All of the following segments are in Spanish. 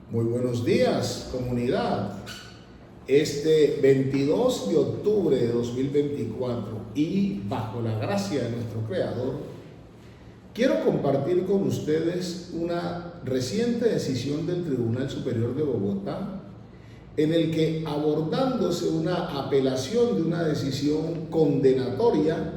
Muy buenos días, comunidad. Este 22 de octubre de 2024 y bajo la gracia de nuestro Creador, quiero compartir con ustedes una reciente decisión del Tribunal Superior de Bogotá, en el que, abordándose una apelación de una decisión condenatoria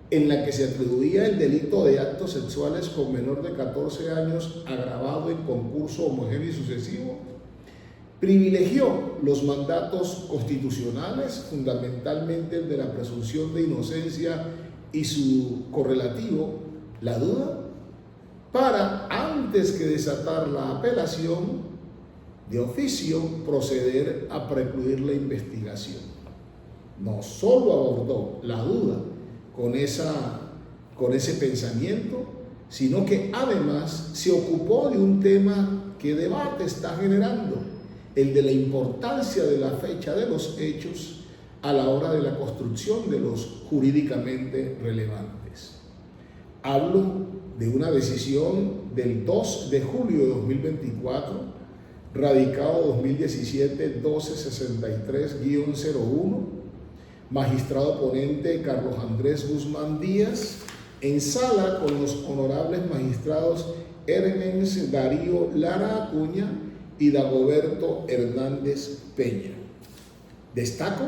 en la que se atribuía el delito de actos sexuales con menor de 14 años agravado en concurso homogéneo y sucesivo, privilegió los mandatos constitucionales, fundamentalmente el de la presunción de inocencia y su correlativo, la duda, para, antes que desatar la apelación, de oficio proceder a precluir la investigación. No solo abordó la duda con ese pensamiento, sino que además se ocupó de un tema que debate está generando, el de la importancia de la fecha de los hechos a la hora de la construcción de los jurídicamente relevantes. Hablo de una decisión del 2 de julio de 2024, radicado 2017-1263-01, magistrado ponente Carlos Andrés Guzmán Díaz, en sala con los honorables magistrados Hermens Darío Lara Acuña y Dagoberto Hernández Peña. Destaco,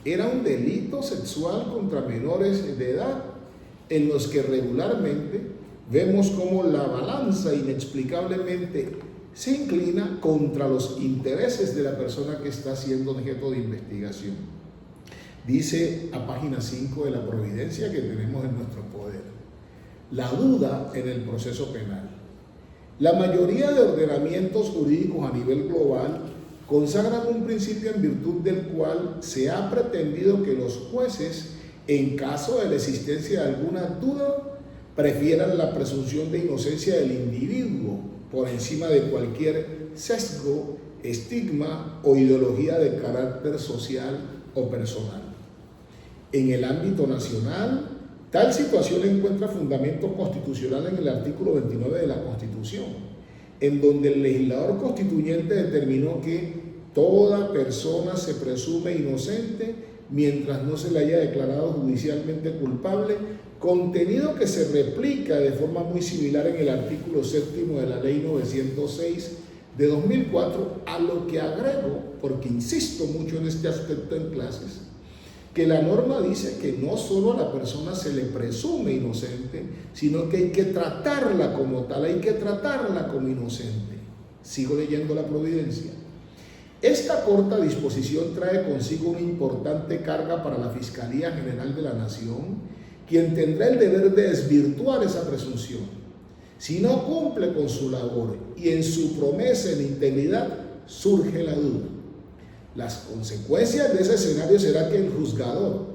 era un delito sexual contra menores de edad, en los que regularmente vemos cómo la balanza inexplicablemente se inclina contra los intereses de la persona que está siendo objeto de investigación. Dice a página 5 de la providencia que tenemos en nuestro poder: la duda en el proceso penal. La mayoría de ordenamientos jurídicos a nivel global consagran un principio en virtud del cual se ha pretendido que los jueces, en caso de la existencia de alguna duda, prefieran la presunción de inocencia del individuo por encima de cualquier sesgo, estigma o ideología de carácter social o personal. En el ámbito nacional, tal situación encuentra fundamento constitucional en el artículo 29 de la Constitución, en donde el legislador constituyente determinó que toda persona se presume inocente mientras no se le haya declarado judicialmente culpable, contenido que se replica de forma muy similar en el artículo 7º de la Ley 906 de 2004, a lo que agrego, porque insisto mucho en este aspecto en clases, que la norma dice que no solo a la persona se le presume inocente, sino que hay que tratarla como tal, hay que tratarla como inocente. Sigo leyendo la providencia. Esta corta disposición trae consigo una importante carga para la Fiscalía General de la Nación, quien tendrá el deber de desvirtuar esa presunción. Si no cumple con su labor y en su promesa de integridad surge la duda, las consecuencias de ese escenario será que el juzgador,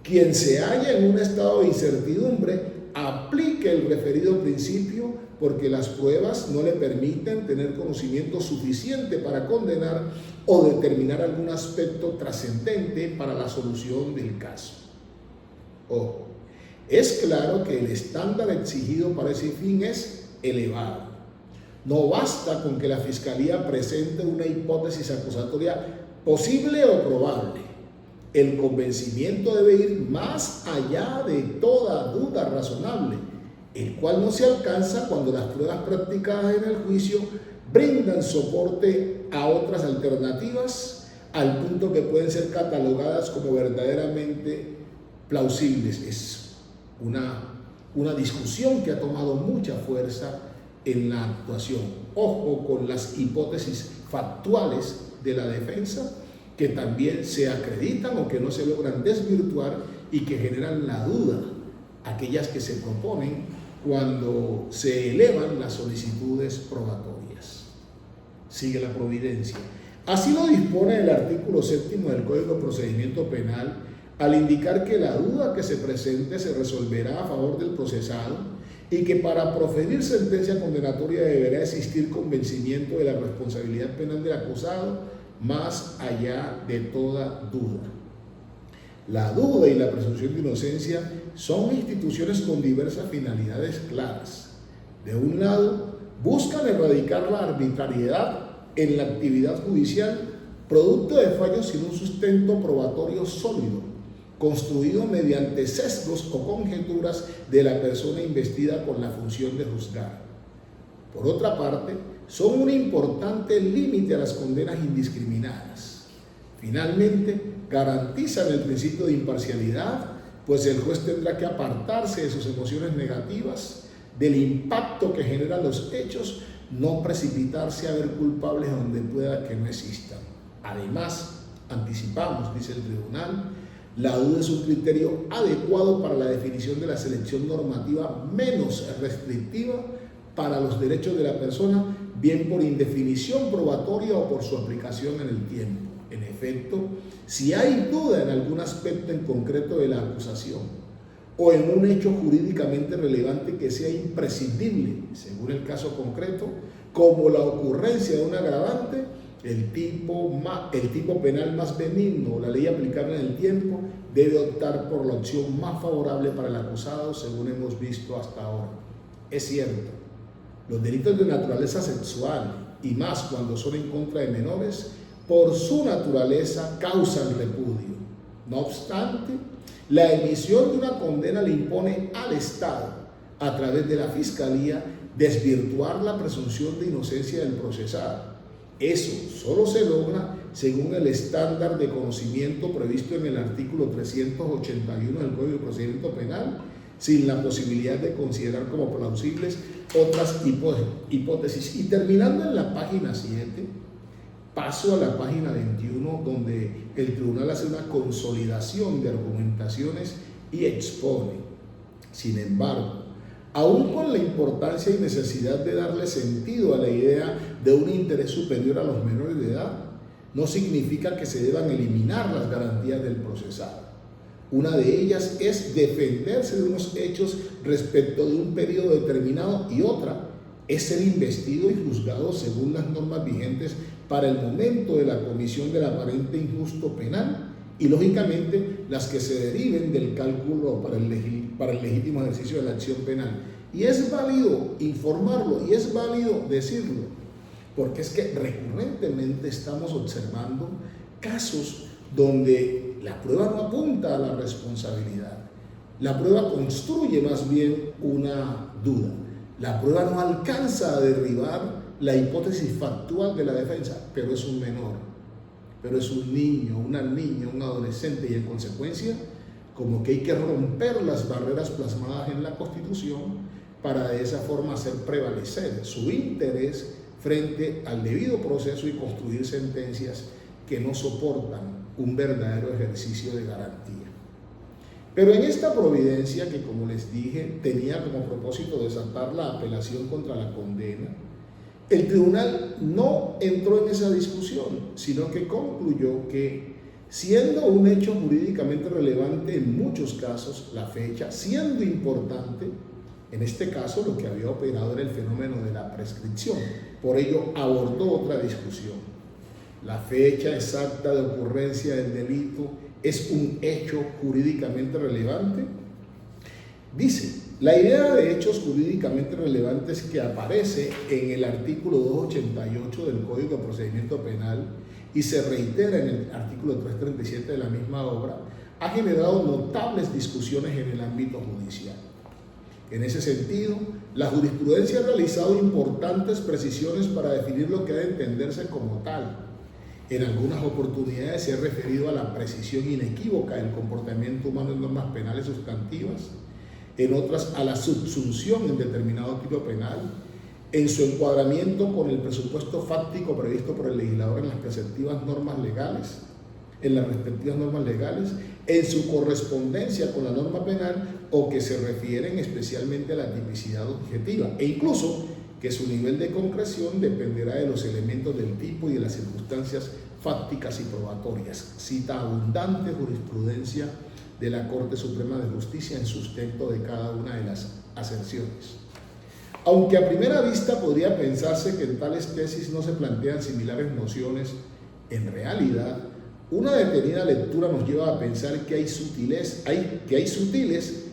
quien se halla en un estado de incertidumbre, aplique el referido principio porque las pruebas no le permiten tener conocimiento suficiente para condenar o determinar algún aspecto trascendente para la solución del caso. Ojo, es claro que el estándar exigido para ese fin es elevado. No basta con que la Fiscalía presente una hipótesis acusatoria posible o probable. El convencimiento debe ir más allá de toda duda razonable, el cual no se alcanza cuando las pruebas practicadas en el juicio brindan soporte a otras alternativas, al punto que pueden ser catalogadas como verdaderamente plausibles. Es una discusión que ha tomado mucha fuerza en la actuación. Ojo con las hipótesis factuales de la defensa, que también se acreditan o que no se logran desvirtuar y que generan la duda, aquellas que se proponen cuando se elevan las solicitudes probatorias. Sigue la providencia. Así lo dispone el artículo 7º del Código de Procedimiento Penal, al indicar que la duda que se presente se resolverá a favor del procesado y que para proferir sentencia condenatoria deberá existir convencimiento de la responsabilidad penal del acusado más allá de toda duda. La duda y la presunción de inocencia son instituciones con diversas finalidades claras. De un lado, buscan erradicar la arbitrariedad en la actividad judicial producto de fallos sin un sustento probatorio sólido, construido mediante sesgos o conjeturas de la persona investida con la función de juzgar. Por otra parte, son un importante límite a las condenas indiscriminadas. Finalmente, garantizan el principio de imparcialidad, pues el juez tendrá que apartarse de sus emociones negativas, del impacto que generan los hechos, no precipitarse a ver culpables donde pueda que no existan. Además, anticipamos, dice el tribunal, la duda es un criterio adecuado para la definición de la selección normativa menos restrictiva para los derechos de la persona, bien por indefinición probatoria o por su aplicación en el tiempo. En efecto, si hay duda en algún aspecto en concreto de la acusación o en un hecho jurídicamente relevante que sea imprescindible, según el caso concreto, como la ocurrencia de un agravante, el tipo penal más benigno o la ley aplicable en el tiempo debe optar por la opción más favorable para el acusado, según hemos visto hasta ahora. Es cierto, los delitos de naturaleza sexual, y más cuando son en contra de menores, por su naturaleza causan repudio. No obstante, la emisión de una condena le impone al Estado, a través de la Fiscalía, desvirtuar la presunción de inocencia del procesado. Eso solo se logra según el estándar de conocimiento previsto en el artículo 381 del Código de Procedimiento Penal, sin la posibilidad de considerar como plausibles otras hipótesis. Y terminando en la página 7, paso a la página 21, donde el tribunal hace una consolidación de argumentaciones y expone. Sin embargo, aún con la importancia y necesidad de darle sentido a la idea de un interés superior a los menores de edad, no significa que se deban eliminar las garantías del procesado. Una de ellas es defenderse de unos hechos respecto de un periodo determinado, y otra es ser investido y juzgado según las normas vigentes para el momento de la comisión del aparente injusto penal, y lógicamente las que se deriven del cálculo para el legítimo ejercicio de la acción penal. Y es válido informarlo y es válido decirlo, porque es que recurrentemente estamos observando casos donde la prueba no apunta a la responsabilidad. La prueba construye más bien una duda. La prueba no alcanza a derribar la hipótesis factual de la defensa, pero es un menor, pero es un niño, una niña, un adolescente, y en consecuencia, como que hay que romper las barreras plasmadas en la Constitución para de esa forma hacer prevalecer su interés frente al debido proceso y construir sentencias que no soportan un verdadero ejercicio de garantía. Pero en esta providencia, que como les dije tenía como propósito desatar la apelación contra la condena, el tribunal no entró en esa discusión, sino que concluyó que, siendo un hecho jurídicamente relevante en muchos casos, la fecha siendo importante, en este caso lo que había operado era el fenómeno de la prescripción. Por ello abordó otra discusión. La fecha exacta de ocurrencia del delito es un hecho jurídicamente relevante. Dice, la idea de hechos jurídicamente relevantes que aparece en el artículo 288 del Código de Procedimiento Penal y se reitera en el artículo 337 de la misma obra, ha generado notables discusiones en el ámbito judicial. En ese sentido, la jurisprudencia ha realizado importantes precisiones para definir lo que ha de entenderse como tal. En algunas oportunidades se ha referido a la precisión inequívoca del comportamiento humano en normas penales sustantivas, en otras a la subsunción en determinado tipo penal, en su encuadramiento con el presupuesto fáctico previsto por el legislador en las respectivas normas legales, en su correspondencia con la norma penal, o que se refieren especialmente a la tipicidad objetiva, e incluso que su nivel de concreción dependerá de los elementos del tipo y de las circunstancias fácticas y probatorias. Cita abundante jurisprudencia de la Corte Suprema de Justicia en sustento de cada una de las aserciones. Aunque a primera vista podría pensarse que en tales tesis no se plantean similares nociones, en realidad una detenida lectura nos lleva a pensar que hay sutiles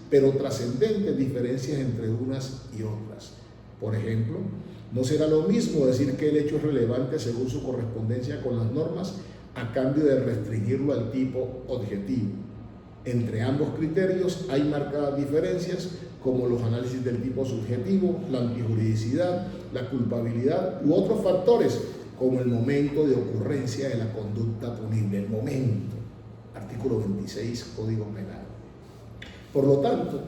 pero trascendentes diferencias entre unas y otras. Por ejemplo, No será lo mismo decir que el hecho es relevante según su correspondencia con las normas a cambio de restringirlo al tipo objetivo. Entre ambos criterios hay marcadas diferencias, como los análisis del tipo subjetivo, la antijuridicidad, la culpabilidad u otros factores, como el momento de ocurrencia de la conducta punible, el momento, artículo 26, Código Penal. Por lo tanto,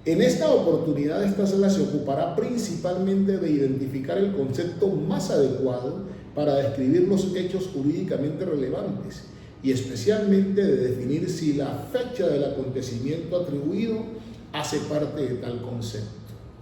en esta oportunidad esta sala se ocupará principalmente de identificar el concepto más adecuado para describir los hechos jurídicamente relevantes y especialmente de definir si la fecha del acontecimiento atribuido hace parte de tal concepto.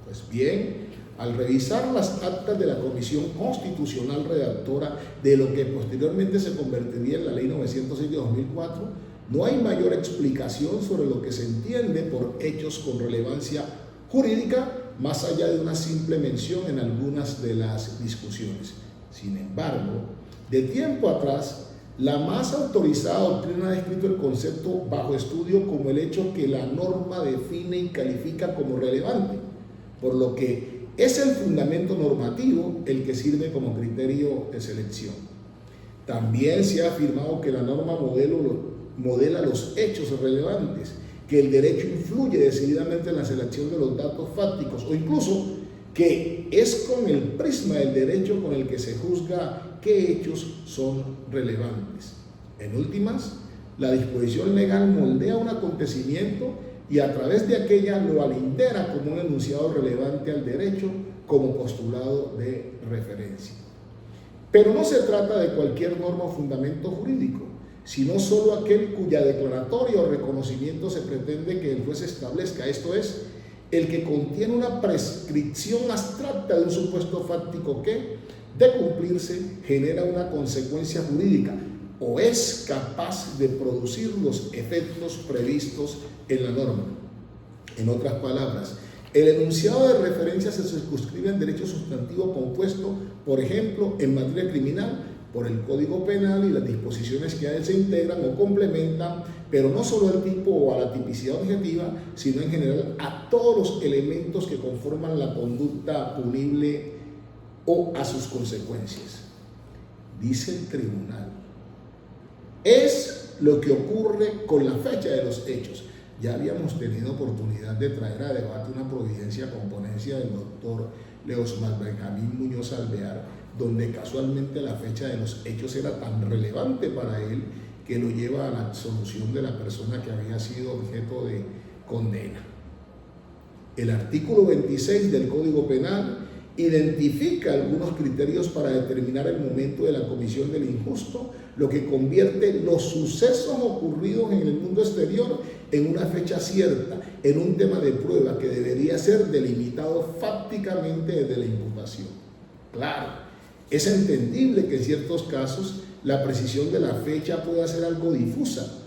Pues bien, al revisar las actas de la Comisión Constitucional Redactora de lo que posteriormente se convertiría en la Ley 906 de 2004, no hay mayor explicación sobre lo que se entiende por hechos con relevancia jurídica, más allá de una simple mención en algunas de las discusiones. Sin embargo, de tiempo atrás, la más autorizada doctrina ha descrito el concepto bajo estudio como el hecho que la norma define y califica como relevante, por lo que es el fundamento normativo el que sirve como criterio de selección. También se ha afirmado que la norma modela los hechos relevantes, que el derecho influye decididamente en la selección de los datos fácticos o incluso que es con el prisma del derecho con el que se juzga qué hechos son relevantes. En últimas, la disposición legal moldea un acontecimiento y a través de aquella lo alintera como un enunciado relevante al derecho como postulado de referencia. Pero no se trata de cualquier norma o fundamento jurídico, sino solo aquel cuya declaratoria o reconocimiento se pretende que el juez establezca, esto es, el que contiene una prescripción abstracta de un supuesto fáctico que, de cumplirse, genera una consecuencia jurídica o es capaz de producir los efectos previstos en la norma. En otras palabras, el enunciado de referencia se circunscribe al derecho sustantivo compuesto, por ejemplo, en materia criminal, por el Código Penal y las disposiciones que a él se integran o complementan, pero no solo al tipo o a la tipicidad objetiva, sino en general a todos los elementos que conforman la conducta punible o a sus consecuencias. Dice el tribunal, es lo que ocurre con la fecha de los hechos. Ya habíamos tenido oportunidad de traer a debate una providencia con ponencia del doctor Leosmar Benjamín Muñoz Alvear, donde casualmente la fecha de los hechos era tan relevante para él que lo lleva a la absolución de la persona que había sido objeto de condena. El artículo 26 del Código Penal identifica algunos criterios para determinar el momento de la comisión del injusto, lo que convierte los sucesos ocurridos en el mundo exterior en una fecha cierta, en un tema de prueba que debería ser delimitado fácticamente desde la imputación. Claro, es entendible que en ciertos casos la precisión de la fecha pueda ser algo difusa,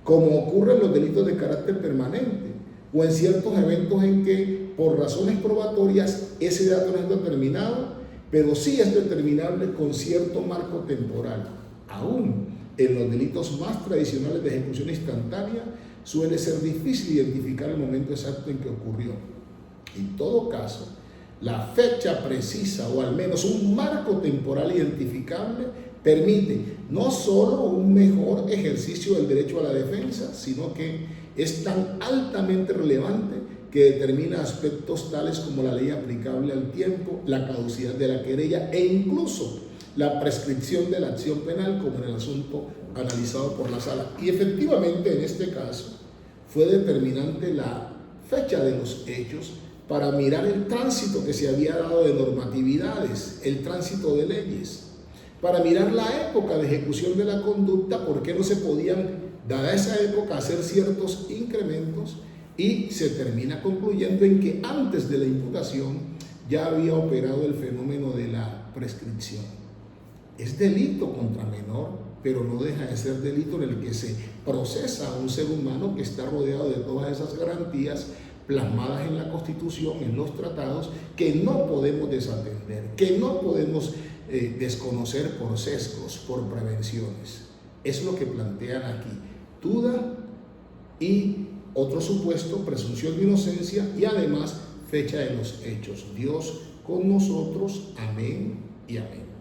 como ocurre en los delitos de carácter permanente o en ciertos eventos en que por razones probatorias ese dato no es determinado, pero sí es determinable con cierto marco temporal. Aún en los delitos más tradicionales de ejecución instantánea suele ser difícil identificar el momento exacto en que ocurrió. En todo caso, la fecha precisa o al menos un marco temporal identificable permite no solo un mejor ejercicio del derecho a la defensa, sino que es tan altamente relevante que determina aspectos tales como la ley aplicable al tiempo, la caducidad de la querella e incluso la prescripción de la acción penal, como en el asunto analizado por la sala. Y efectivamente en este caso fue determinante la fecha de los hechos para mirar el tránsito que se había dado de normatividades, el tránsito de leyes, para mirar la época de ejecución de la conducta, por qué no se podían, dada esa época, hacer ciertos incrementos, y se termina concluyendo en que antes de la imputación ya había operado el fenómeno de la prescripción. Es delito contra menor, pero no deja de ser delito en el que se procesa a un ser humano que está rodeado de todas esas garantías plasmadas en la Constitución, en los tratados, que no podemos desatender, que no podemos desconocer por sesgos, por prevenciones. Es lo que plantean aquí. Duda y otro supuesto, presunción de inocencia y además fecha de los hechos. Dios con nosotros. Amén y amén.